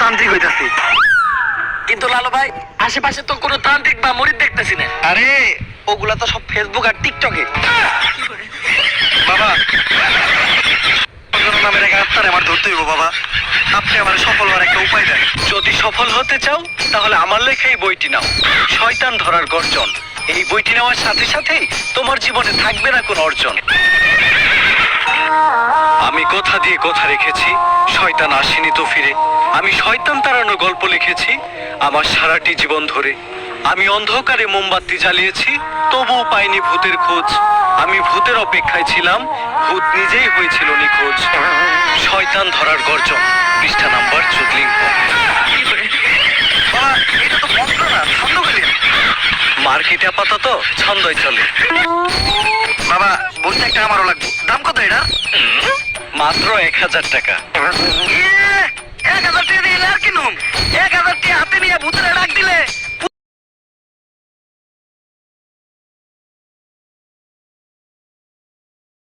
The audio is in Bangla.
তান্ত্রিক হইতাছি। কিন্তু লালু ভাই আশেপাশে তো কোনো তান্ত্রিক বা মুরিদ দেখতেছি না। আরে ওগুলা তো সব ফেসবুক আর টিকটকে। বাবা নামের এক আত্মারে আমার ধরতে হইব বাবা। আপনি আমার সফল হওয়ার একটা উপায় দেন। যদি সফল হতে চাও তাহলে আমার লেখা এই বইটি নাও, শয়তান ধরার গর্জন। এই বইটি নেওয়ার সাথে সাথেই তোমার জীবনে থাকবে না কোনো অর্জন। আমি কথা দিয়ে কথা রেখেছি, শয়তান আসেনি তো ফিরে। আমি শয়তান তাড়ানোর গল্প লিখেছি আমার সারাটি জীবন ধরে। আমি অন্ধকারে মোমবাতি জ্বালিয়েছি, তবুও পাইনি ভূতের খোঁজ। আমি ভূতের অপেক্ষায় ছিলাম, ভূত নিজেই হয়েছিল নিখোঁজ। শয়তান ধরার গর্জন, পৃষ্ঠা নাম্বার 14। বাবা এটা তো মন্ত্র না, ছন্দ গেলেন। মার্কেটে আপাতত ছন্দই চলে। বাবা বইটা একটা আমারও লাগবে। দাম কত এটা? মাত্র 1000 টাকা। 1000 টাকা দিয়ে আর কিনুম? 1000 টাকা হাতে নিয়ে ভূতের